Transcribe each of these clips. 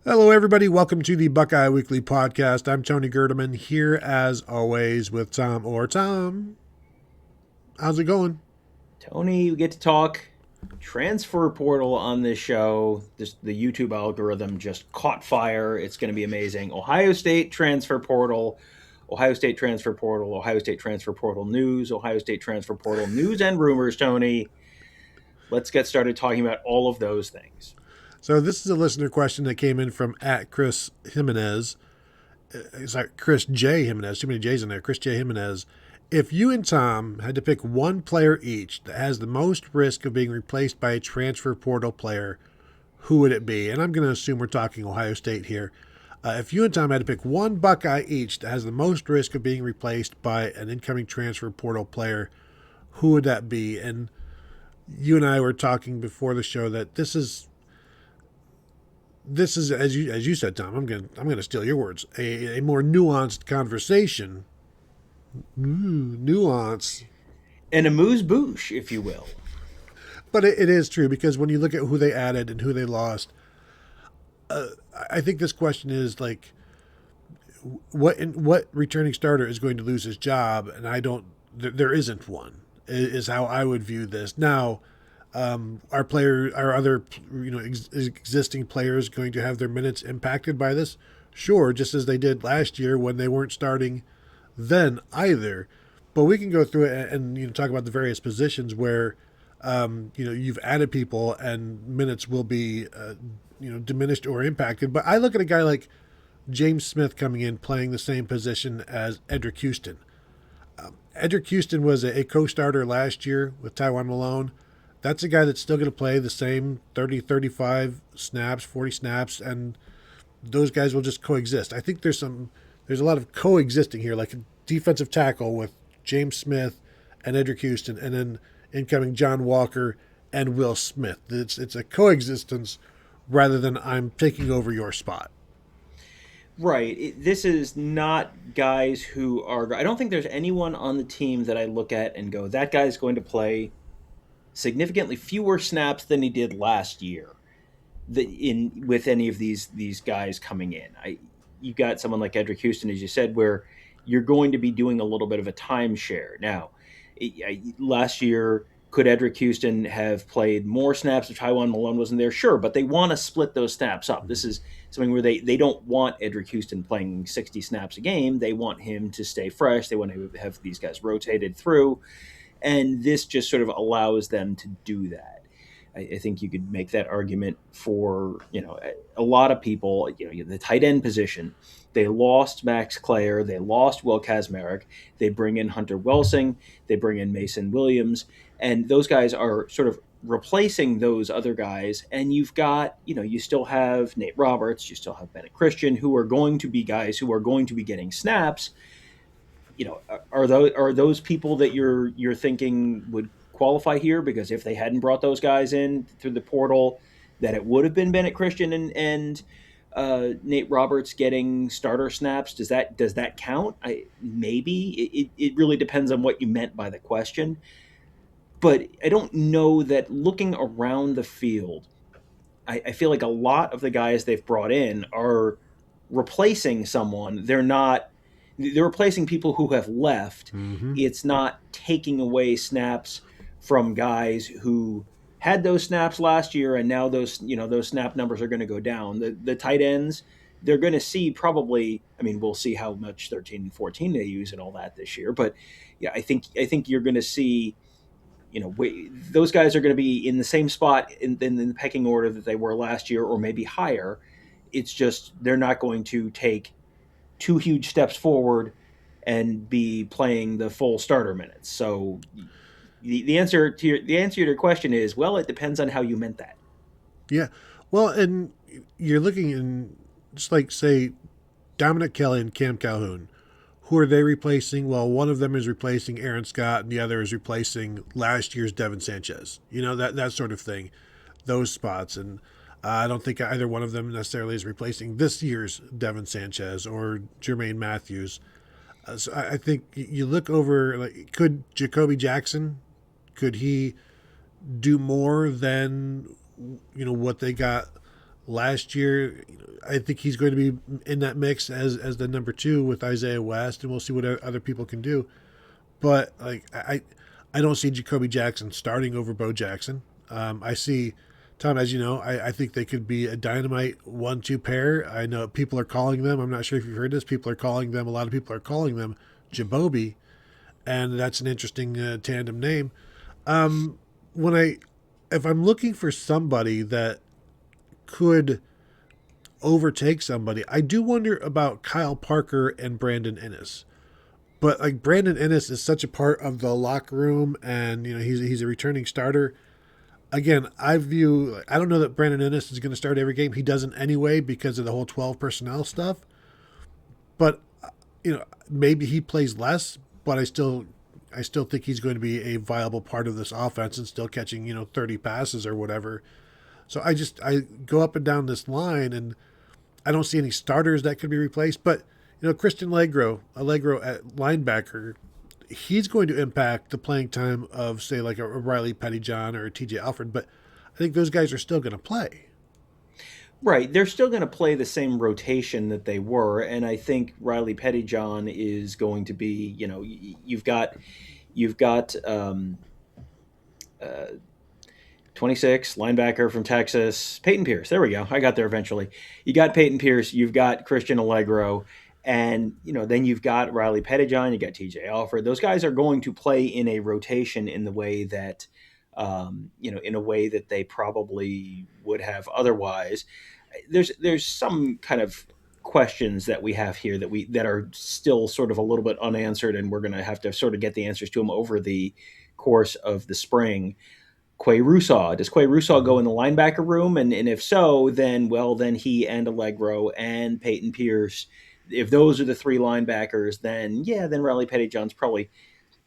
Hello, everybody. Welcome to the Buckeye Weekly Podcast. I'm Tony Gerdeman here, as always, with Tom or Tom. How's it going? Tony, we get to talk transfer portal on this show. The YouTube algorithm just caught fire. It's going to be amazing. Ohio State transfer portal, Ohio State transfer portal, Ohio State transfer portal news, Ohio State transfer portal news and rumors, Tony. Let's get started talking about all of those things. So this is a listener question that came in from at Chris Jimenez. It's like Chris J. Jimenez. Too many J's in there. Chris J. Jimenez. If you and Tom had to pick one player each that has the most risk of being replaced by a transfer portal player, who would it be? And I'm going to assume we're talking Ohio State here. If you and Tom had to pick one Buckeye each that has the most risk of being replaced by an incoming transfer portal player, who would that be? And you and I were talking before the show that this is as you said, Tom. I'm gonna steal your words. A more nuanced conversation. Nuance. And amuse bouche, if you will. But it is true because when you look at who they added and who they lost, I think this question is like, what returning starter is going to lose his job? And I don't. There isn't one. Is how I would view this now. Our other existing players going to have their minutes impacted by this? Sure, just as they did last year when they weren't starting then either. But we can go through it and talk about the various positions where you've added people and minutes will be diminished or impacted. But I look at a guy like James Smith coming in playing the same position as Edric Houston. Edric Houston was a co-starter last year with Taiwan Malone. That's a guy that's still going to play the same 30, 35 snaps, 40 snaps, and those guys will just coexist. I think there's a lot of coexisting here, like a defensive tackle with James Smith and Edric Houston, and then incoming John Walker and Will Smith. It's a coexistence rather than I'm taking over your spot. Right. This is not guys who are. I don't think there's anyone on the team that I look at and go, that guy's going to play significantly fewer snaps than he did last year. With any of these guys coming in, you got someone like Edric Houston, as you said, where you're going to be doing a little bit of a timeshare. Now, last year, could Edric Houston have played more snaps if Taiwan Malone wasn't there? Sure, but they want to split those snaps up. This is something where they don't want Edric Houston playing 60 snaps a game. They want him to stay fresh. They want to have these guys rotated through. And this just sort of allows them to do that. I think you could make that argument for, a lot of people, the tight end position. They lost Max Clare. They lost Will Kazmarek. They bring in Hunter Welsing. They bring in Mason Williams. And those guys are sort of replacing those other guys. And you've got, you still have Nate Roberts. You still have Bennett Christian, who are going to be guys who are going to be getting snaps. Are those people that you're thinking would qualify here? Because if they hadn't brought those guys in through the portal, that it would have been Bennett Christian and Nate Roberts getting starter snaps. Does that count? Maybe it really depends on what you meant by the question. But I don't know that looking around the field, I feel like a lot of the guys they've brought in are replacing someone. They're replacing people who have left. Mm-hmm. It's not taking away snaps from guys who had those snaps last year, and now those snap numbers are going to go down. The tight ends, they're going to see probably. I mean, we'll see how much 13 and 14 they use and all that this year. But yeah, I think you're going to see. Those guys are going to be in the same spot in the pecking order that they were last year, or maybe higher. It's just they're not going to take two huge steps forward and be playing the full starter minutes. So the answer to your question is, well, it depends on how you meant that. Yeah. Well, and you're looking in just like, say, Dominic Kelly and Cam Calhoun. Who are they replacing? Well, one of them is replacing Aaron Scott, and the other is replacing last year's Devin Sanchez. That sort of thing, those spots. And I don't think either one of them necessarily is replacing this year's Devin Sanchez or Jermaine Matthews. So I think you look over, like, could Jacoby Jackson, could he do more than what they got last year. I think he's going to be in that mix as the number 2 with Isaiah West, and we'll see what other people can do. But like I don't see Jacoby Jackson starting over Bo Jackson. I see Tom, as you know, I think they could be a dynamite 1-2 pair. I know people are calling them. I'm not sure if you've heard this. People are calling them. A lot of people are calling them Jabobi, and that's an interesting tandem name. If I'm looking for somebody that could overtake somebody, I do wonder about Kyle Parker and Brandon Ennis. But like Brandon Ennis is such a part of the locker room, and he's a returning starter. Again, I don't know that Brandon Ennis is going to start every game. He doesn't anyway because of the whole 12 personnel stuff. But maybe he plays less, but I still think he's going to be a viable part of this offense and still catching 30 passes or whatever. So I go up and down this line, and I don't see any starters that could be replaced. But Christian Allegro at linebacker, he's going to impact the playing time of, say, like a Riley Pettyjohn or a TJ Alford. But I think those guys are still going to play. Right. They're still going to play the same rotation that they were. And I think Riley Pettyjohn is going to be, you've got 26, linebacker from Texas, Peyton Pierce. There we go. I got there eventually. You got Peyton Pierce. You've got Christian Allegro. And, then you've got Riley Pettyjohn. You got TJ Alford. Those guys are going to play in a rotation in the way that, in a way that they probably would have otherwise. There's some kind of questions that we have here that are still sort of a little bit unanswered, and we're going to have to sort of get the answers to them over the course of the spring. Quay Russaw. Does Quay Russaw go in the linebacker room? And if so, then he and Allegro and Peyton Pierce, if those are the 3 linebackers, then Riley Pettyjohn's probably,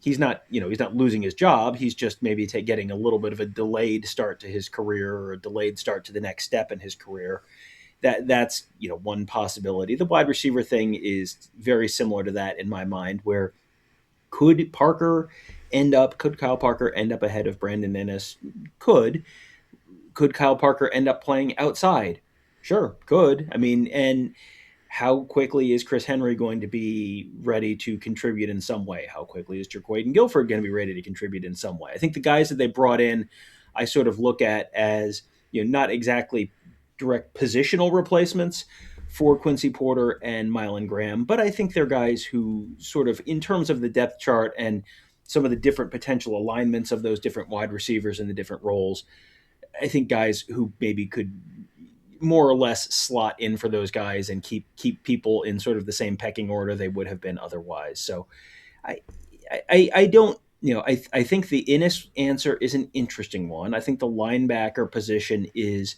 he's not losing his job. He's just maybe getting a little bit of a delayed start to his career, or a delayed start to the next step in his career. That's one possibility. The wide receiver thing is very similar to that in my mind, where could Kyle Parker end up ahead of Brandon Ennis? Could Kyle Parker end up playing outside? Sure, could. I mean, and how quickly is Chris Henry going to be ready to contribute in some way? How quickly is Jerquaden Guilford going to be ready to contribute in some way? I think the guys that they brought in, I sort of look at as, not exactly direct positional replacements for Quincy Porter and Mylan Graham, but I think they're guys who sort of, in terms of the depth chart and some of the different potential alignments of those different wide receivers in the different roles, I think guys who maybe could more or less slot in for those guys and keep people in sort of the same pecking order they would have been otherwise. So I don't, I think the Ennis answer is an interesting one. I think the linebacker position is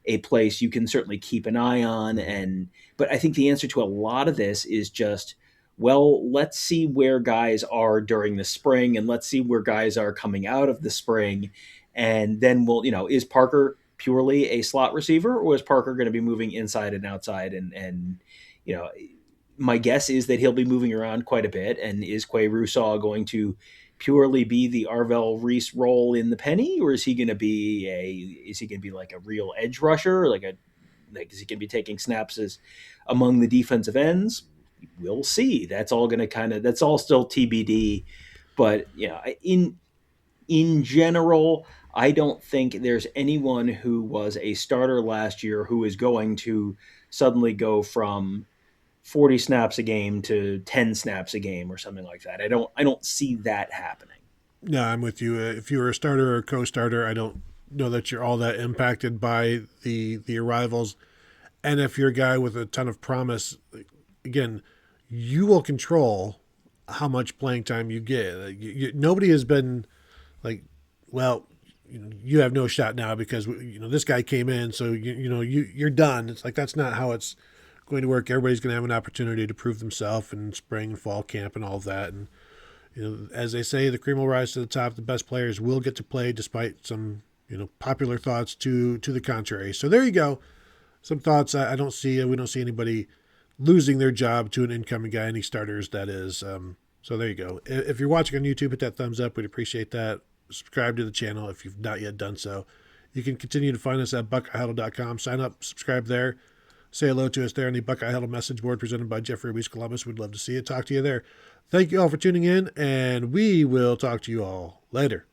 a place you can certainly keep an eye on. But I think the answer to a lot of this is just, well, let's see where guys are during the spring, and let's see where guys are coming out of the spring. And then we'll, is Parker purely a slot receiver, or is Parker going to be moving inside and outside? And my guess is that he'll be moving around quite a bit. And is Quay Russaw going to purely be the Arvell Reese role in the penny, or is he going to be like a real edge rusher? Is he going to be taking snaps as among the defensive ends? We'll see. That's all still TBD. But in general, I don't think there's anyone who was a starter last year who is going to suddenly go from 40 snaps a game to 10 snaps a game or something like that. I don't see that happening. No, I'm with you. If you were a starter or a co-starter, I don't know that you're all that impacted by the arrivals. And if you're a guy with a ton of promise, again, you will control how much playing time you get. Nobody has been like, well, you have no shot now because this guy came in, so you're done. It's like that's not how it's going to work. Everybody's going to have an opportunity to prove themselves in spring and fall camp and all of that. And as they say, the cream will rise to the top. The best players will get to play, despite some popular thoughts to the contrary. So there you go. Some thoughts. We don't see anybody losing their job to an incoming guy. Any starters, that is. So there you go. If you're watching on YouTube, hit that thumbs up. We'd appreciate that. Subscribe to the channel if you've not yet done so. You can continue to find us at BuckeyeHuddle.com. Sign up, subscribe there. Say hello to us there on the Buckeye Huddle message board presented by Jeffrey Weiss Columbus. We'd love to see you. Talk to you there. Thank you all for tuning in, and we will talk to you all later.